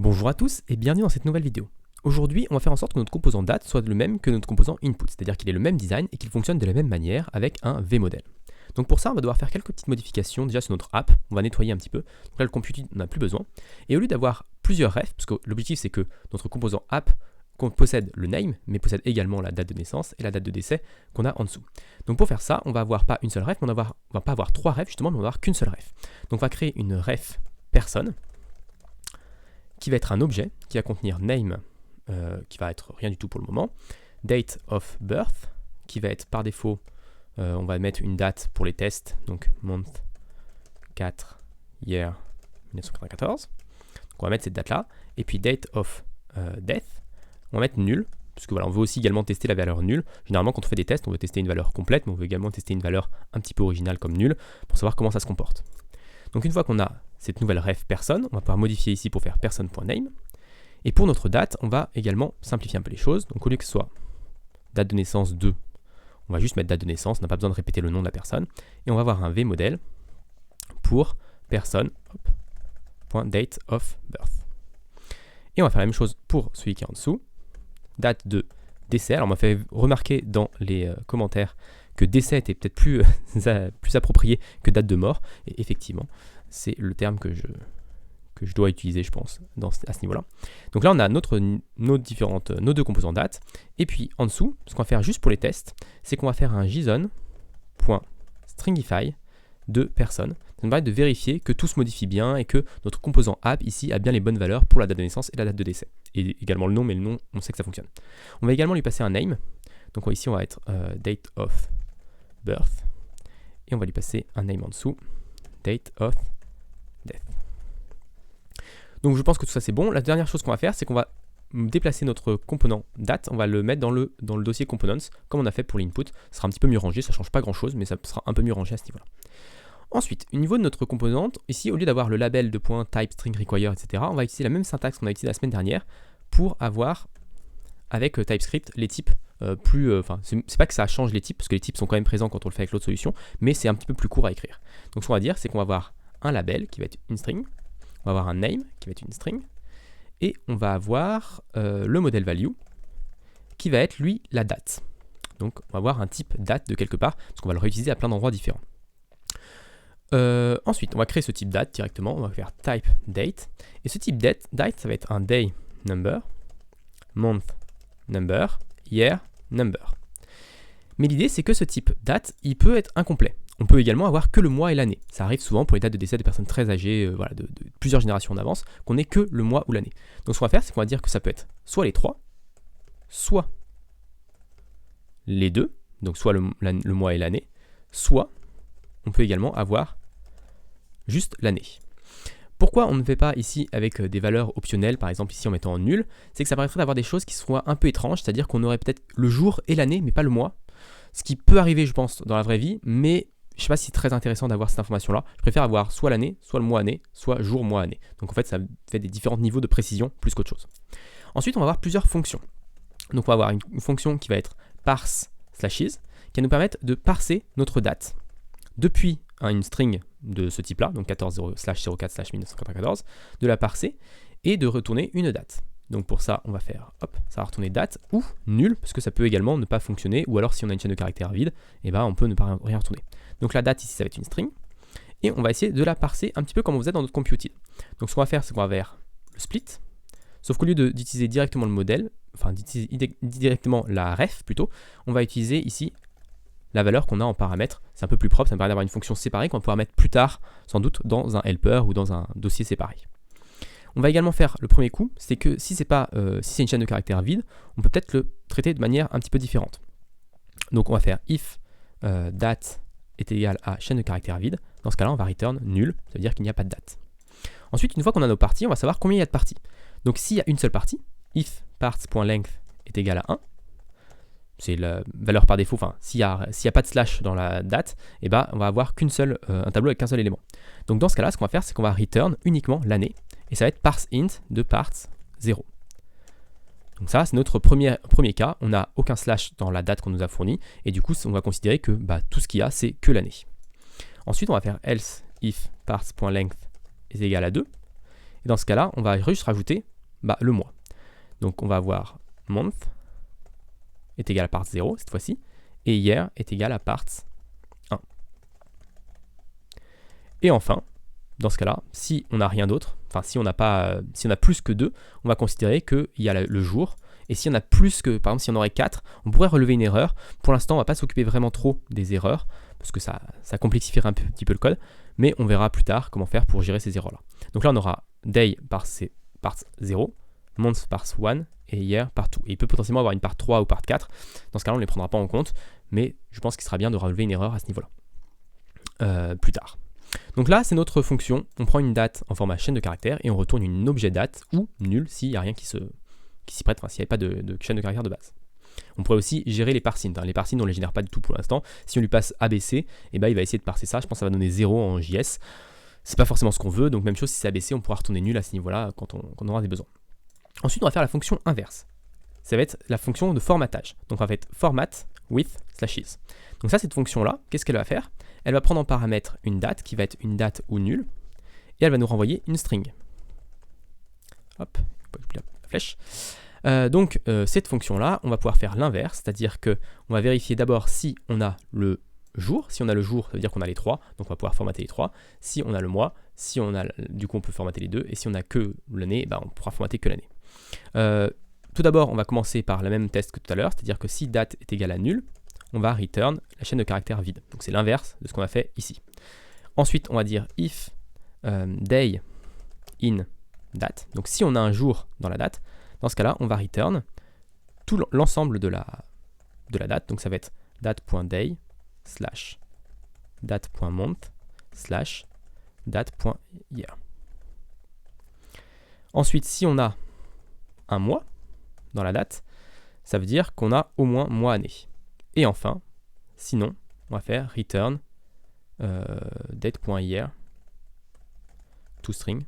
Bonjour à tous et bienvenue dans cette nouvelle vidéo. Aujourd'hui, on va faire en sorte que notre composant date soit le même que notre composant input, c'est-à-dire qu'il ait le même design et qu'il fonctionne de la même manière avec un vModel. Donc pour ça, on va devoir faire quelques petites modifications déjà sur notre app, on va nettoyer un petit peu. Donc là, le computing, on n'a plus besoin. Et au lieu d'avoir plusieurs refs, parce que l'objectif c'est que notre composant app possède le name, mais possède également la date de naissance et la date de décès qu'on a en dessous. Donc pour faire ça, on va avoir pas une seule ref, mais on va pas avoir trois refs justement, mais on va avoir qu'une seule ref. Donc on va créer une ref personne, qui va être un objet, qui va contenir name, qui va être rien du tout pour le moment, date of birth, qui va être par défaut, on va mettre une date pour les tests, donc month 4 year 1994, donc on va mettre cette date là, et puis date of death, on va mettre nul, parce que voilà, on veut aussi également tester la valeur nulle. Généralement quand on fait des tests, on veut tester une valeur complète, mais on veut également tester une valeur un petit peu originale comme nulle, pour savoir comment ça se comporte. Donc une fois qu'on a cette nouvelle ref personne, on va pouvoir modifier ici pour faire person.name. Et pour notre date, on va également simplifier un peu les choses. Donc au lieu que ce soit date de naissance 2, on va juste mettre date de naissance, on n'a pas besoin de répéter le nom de la personne. Et on va avoir un vModel pour person.date of birth. Et on va faire la même chose pour celui qui est en dessous. Date de décès. Alors on m'a fait remarquer dans les commentaires que décès était peut-être plus approprié que date de mort. Et effectivement, c'est le terme que je dois utiliser, je pense, à ce niveau-là. Donc là, on a nos deux composants date. Et puis, en dessous, ce qu'on va faire juste pour les tests, c'est qu'on va faire un JSON.stringify de personne. Ça nous permet de vérifier que tout se modifie bien et que notre composant app, ici, a bien les bonnes valeurs pour la date de naissance et la date de décès. Et également le nom, mais le nom, on sait que ça fonctionne. On va également lui passer un name. Donc ici, on va être date of birth. Et on va lui passer un name en dessous, date of death. Donc je pense que tout ça c'est bon. La dernière chose qu'on va faire, c'est qu'on va déplacer notre component date, on va le mettre dans le dossier components, comme on a fait pour l'input. Ce sera un petit peu mieux rangé, ça ne change pas grand chose, mais ça sera un peu mieux rangé à ce niveau-là. Ensuite, au niveau de notre composante, ici, au lieu d'avoir le label de point type, string, require, etc., on va utiliser la même syntaxe qu'on a utilisée la semaine dernière pour avoir, avec TypeScript, les types c'est pas que ça change les types, parce que les types sont quand même présents quand on le fait avec l'autre solution, mais c'est un petit peu plus court à écrire. Donc ce qu'on va dire, c'est qu'on va avoir un label qui va être une string, on va avoir un name qui va être une string, et on va avoir le model value qui va être lui la date. Donc on va avoir un type date de quelque part, parce qu'on va le réutiliser à plein d'endroits différents. Ensuite, on va créer ce type date directement, on va faire type date, et ce type date ça va être un day number, month number, year number. Mais l'idée c'est que ce type date, il peut être incomplet. On peut également avoir que le mois et l'année. Ça arrive souvent pour les dates de décès des personnes très âgées, de plusieurs générations d'avance, qu'on n'ait que le mois ou l'année. Donc ce qu'on va faire, c'est qu'on va dire que ça peut être soit les trois, soit les deux, donc soit le mois et l'année, soit on peut également avoir juste l'année. Pourquoi on ne fait pas ici avec des valeurs optionnelles, par exemple ici en mettant en nul, c'est que ça permettrait d'avoir des choses qui soient un peu étranges, c'est-à-dire qu'on aurait peut-être le jour et l'année, mais pas le mois. Ce qui peut arriver, je pense, dans la vraie vie, mais je ne sais pas si c'est très intéressant d'avoir cette information-là. Je préfère avoir soit l'année, soit le mois-année, soit jour-mois-année. Donc en fait, ça fait des différents niveaux de précision plus qu'autre chose. Ensuite, on va avoir plusieurs fonctions. Donc on va avoir une fonction qui va être parse /is, qui va nous permettre de parser notre date depuis une string de ce type-là, donc 14/04/1994, de la parser et de retourner une date. Donc pour ça, on va faire, ça va retourner date ou nul, parce que ça peut également ne pas fonctionner, ou alors si on a une chaîne de caractères vide, on peut ne pas rien retourner. Donc la date ici, ça va être une string, et on va essayer de la parser un petit peu comme on faisait dans notre computed. Donc ce qu'on va faire, c'est qu'on va faire le split, sauf qu'au lieu d'utiliser directement le modèle, d'utiliser directement la ref plutôt, on va utiliser ici la valeur qu'on a en paramètre. C'est un peu plus propre, ça me permet d'avoir une fonction séparée qu'on va pouvoir mettre plus tard, sans doute, dans un helper ou dans un dossier séparé. On va également faire le premier coup, c'est que si c'est une chaîne de caractères vide, on peut peut-être le traiter de manière un petit peu différente. Donc on va faire if date est égal à chaîne de caractères vide. Dans ce cas-là, on va return nul, ça veut dire qu'il n'y a pas de date. Ensuite, une fois qu'on a nos parties, on va savoir combien il y a de parties. Donc s'il y a une seule partie, if parts.length est égal à 1, c'est la valeur par défaut, s'il n'y a pas de slash dans la date, on va avoir un tableau avec qu'un seul élément. Donc dans ce cas-là, ce qu'on va faire, c'est qu'on va return uniquement l'année, et ça va être parseInt de parts 0. Donc ça, c'est notre premier cas, on n'a aucun slash dans la date qu'on nous a fournie, et du coup, on va considérer que tout ce qu'il y a, c'est que l'année. Ensuite, on va faire else if parts.length est égal à 2, Et dans ce cas-là, on va juste rajouter le mois. Donc on va avoir month est égal à part 0 cette fois-ci, et year est égal à part 1. Et enfin, dans ce cas-là, si on n'a rien d'autre, enfin si on a plus que 2, on va considérer qu'il y a le jour. Et si on a plus que, par exemple, si on aurait 4, on pourrait relever une erreur. Pour l'instant, on ne va pas s'occuper vraiment trop des erreurs, parce que ça complexifierait un petit peu le code, mais on verra plus tard comment faire pour gérer ces erreurs-là. Donc là, on aura day par 0, month par 1 et year par 2. Et il peut potentiellement avoir une part 3 ou part 4. Dans ce cas-là, on ne les prendra pas en compte, mais je pense qu'il sera bien de relever une erreur à ce niveau-là plus tard. Donc là, c'est notre fonction. On prend une date en format chaîne de caractères et on retourne une objet date ou nul s'il n'y a rien qui s'y prête, s'il n'y avait pas de chaîne de caractères de base. On pourrait aussi gérer les parsings. Les parsings, on ne les génère pas du tout pour l'instant. Si on lui passe ABC, il va essayer de parser ça. Je pense que ça va donner 0 en JS. C'est pas forcément ce qu'on veut, donc même chose si c'est ABC, on pourra retourner nul à ce niveau-là quand on aura des besoins. Ensuite, on va faire la fonction inverse. Ça va être la fonction de formatage. Donc on va faire format with slashes. Donc ça, cette fonction-là, qu'est-ce qu'elle va faire? Elle va prendre en paramètre une date qui va être une date ou nulle, et elle va nous renvoyer une string. Hop, la flèche. Donc cette fonction-là, on va pouvoir faire l'inverse, c'est-à-dire qu'on va vérifier d'abord si on a le jour. Si on a le jour, ça veut dire qu'on a les 3, donc on va pouvoir formater les 3. Si on a le mois, si on a, du coup on peut formater les 2, et si on a que l'année, on pourra formater que l'année. Tout d'abord, on va commencer par le même test que tout à l'heure, c'est-à-dire que si date est égale à nul, on va return la chaîne de caractères vide. Donc c'est l'inverse de ce qu'on a fait ici. Ensuite, on va dire if day in date. Donc si on a un jour dans la date, dans ce cas-là, on va return tout l'ensemble de la date. Donc ça va être date.day slash date.month slash date.year. Ensuite, si on a un mois dans la date, ça veut dire qu'on a au moins mois-année. Et enfin, sinon, on va faire return date.year toString.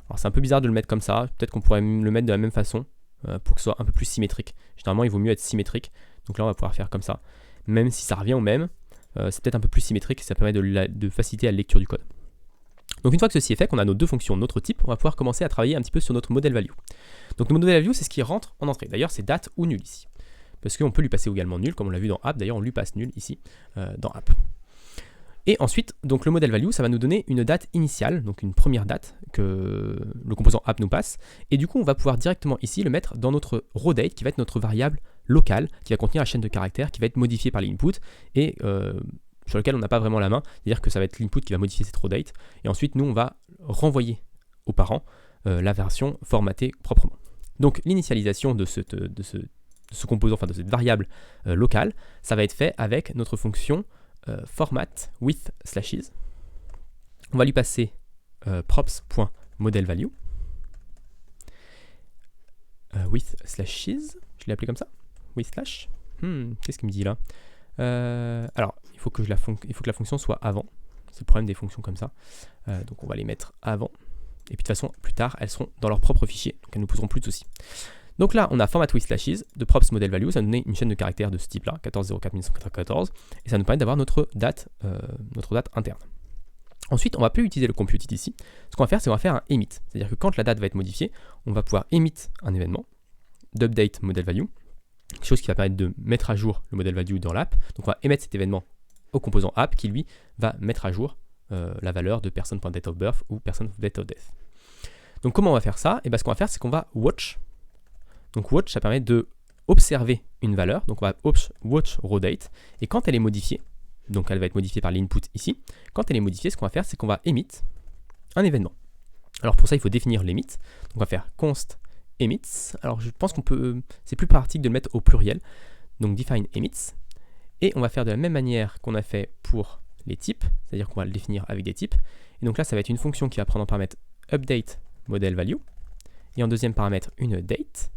Alors c'est un peu bizarre de le mettre comme ça, peut-être qu'on pourrait le mettre de la même façon pour que ce soit un peu plus symétrique. Généralement, il vaut mieux être symétrique, donc là on va pouvoir faire comme ça. Même si ça revient au même, c'est peut-être un peu plus symétrique et ça permet de faciliter la lecture du code. Donc une fois que ceci est fait, qu'on a nos deux fonctions, notre type, on va pouvoir commencer à travailler un petit peu sur notre model value. Donc le model value, c'est ce qui rentre en entrée. D'ailleurs, c'est date ou nul ici. Parce qu'on peut lui passer également nul, comme on l'a vu dans app. D'ailleurs, on lui passe nul ici, dans app. Et ensuite, donc le model value, ça va nous donner une date initiale, donc une première date que le composant app nous passe. Et du coup, on va pouvoir directement ici le mettre dans notre raw date, qui va être notre variable locale, qui va contenir la chaîne de caractères, qui va être modifiée par l'input, et sur lequel on n'a pas vraiment la main. C'est-à-dire que ça va être l'input qui va modifier cette raw date. Et ensuite, nous, on va renvoyer aux parents la version formatée proprement. Donc l'initialisation de ce composant, enfin de cette variable locale, ça va être fait avec notre fonction format with slashes. On va lui passer props.modelValue with slashes, je l'ai appelé comme ça, with slash. Qu'est-ce qu'il me dit là? Alors, il faut que la fonction soit avant. C'est le problème des fonctions comme ça. Donc on va les mettre avant. Et puis de toute façon, plus tard, elles seront dans leur propre fichier, donc elles ne nous poseront plus de soucis. Donc là, on a format with slashes de props model value, ça nous donne une chaîne de caractères de ce type-là, 14.04.1994, et ça nous permet d'avoir notre date interne. Ensuite, on va plus utiliser le compute ici. Ce qu'on va faire, c'est qu'on va faire un emit. C'est-à-dire que quand la date va être modifiée, on va pouvoir emit un événement d'update model value, quelque chose qui va permettre de mettre à jour le model value dans l'app. Donc on va émettre cet événement au composant app qui, lui, va mettre à jour la valeur de person.date of birth ou person.date of death. Donc comment on va faire ça? Et bien ce qu'on va faire, c'est qu'on va watch. Donc watch, ça permet de observer une valeur. Donc on va watch raw date. Et quand elle est modifiée, donc elle va être modifiée par l'input ici, quand elle est modifiée, ce qu'on va faire, c'est qu'on va emit un événement. Alors pour ça, il faut définir l'emit. Donc on va faire const emits. Alors je pense c'est plus pratique de le mettre au pluriel. Donc define emits. Et on va faire de la même manière qu'on a fait pour les types, c'est-à-dire qu'on va le définir avec des types. Et donc là, ça va être une fonction qui va prendre en paramètre update model value. Et en deuxième paramètre, une date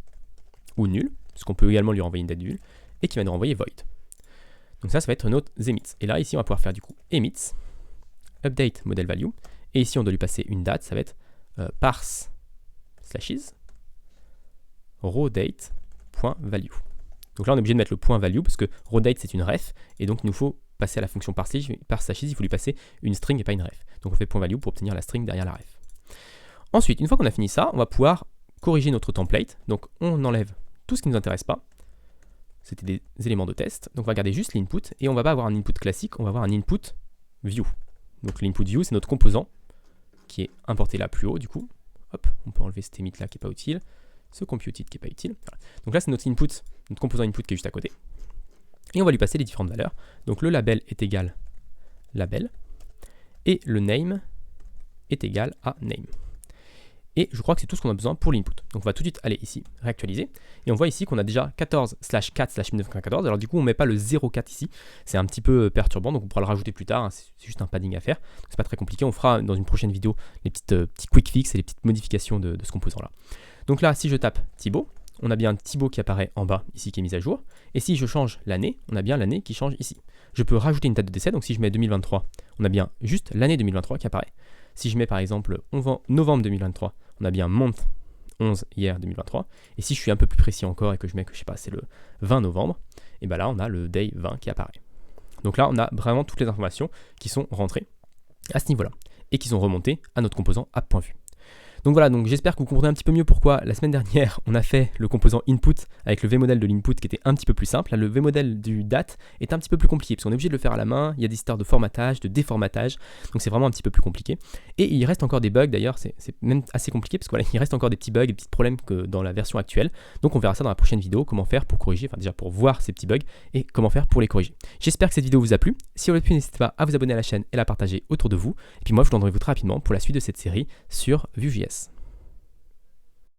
ou nul, parce qu'on peut également lui renvoyer une date nulle, et qui va nous renvoyer void. Donc ça va être notre emits. Et là, ici, on va pouvoir faire du coup emits, update model value, et ici, on doit lui passer une date, ça va être parse slashes raw date.value. Donc là, on est obligé de mettre le point value, parce que raw date, c'est une ref, et donc il nous faut passer à la fonction parse slashes, il faut lui passer une string et pas une ref. Donc on fait point value pour obtenir la string derrière la ref. Ensuite, une fois qu'on a fini ça, on va pouvoir corriger notre template. Donc on enlève tout ce qui ne nous intéresse pas. C'était des éléments de test. Donc on va garder juste l'input et on ne va pas avoir un input classique, on va avoir un input view. Donc l'input view, c'est notre composant qui est importé là plus haut du coup. Hop, on peut enlever cet emit là qui n'est pas utile, ce computed qui n'est pas utile. Voilà. Donc là c'est notre input, notre composant input qui est juste à côté. Et on va lui passer les différentes valeurs. Donc le label est égal label et le name est égal à name. Et je crois que c'est tout ce qu'on a besoin pour l'input. Donc on va tout de suite aller ici, réactualiser. Et on voit ici qu'on a déjà 14/4/1914. Alors du coup, on ne met pas le 04 ici. C'est un petit peu perturbant, donc on pourra le rajouter plus tard. Hein. C'est juste un padding à faire. C'est pas très compliqué. On fera dans une prochaine vidéo les petits quick fix et les petites modifications de ce composant-là. Donc là, si je tape Thibaut, on a bien Thibaut qui apparaît en bas, ici, qui est mis à jour. Et si je change l'année, on a bien l'année qui change ici. Je peux rajouter une date de décès. Donc si je mets 2023, on a bien juste l'année 2023 qui apparaît. Si je mets par exemple novembre 2023, on a bien month 11 hier 2023. Et si je suis un peu plus précis encore et que je mets que je sais pas, c'est le 20 novembre, et bien là on a le day 20 qui apparaît. Donc là on a vraiment toutes les informations qui sont rentrées à ce niveau-là et qui sont remontées à notre composant app.vue. Donc voilà, donc j'espère que vous comprenez un petit peu mieux pourquoi la semaine dernière on a fait le composant input avec le vmodel de l'input qui était un petit peu plus simple. Là, le vmodel du date est un petit peu plus compliqué parce qu'on est obligé de le faire à la main, il y a des histoires de formatage, de déformatage, donc c'est vraiment un petit peu plus compliqué. Et il reste encore des bugs d'ailleurs, c'est même assez compliqué parce qu'il reste encore des petits bugs, des petits problèmes que dans la version actuelle. Donc on verra ça dans la prochaine vidéo, comment faire pour corriger, enfin déjà pour voir ces petits bugs et comment faire pour les corriger. J'espère que cette vidéo vous a plu. Si vous l'avez plu, n'hésitez pas à vous abonner à la chaîne et la partager autour de vous. Et puis moi je vous donnerai très rapidement pour la suite de cette série sur Vue.js.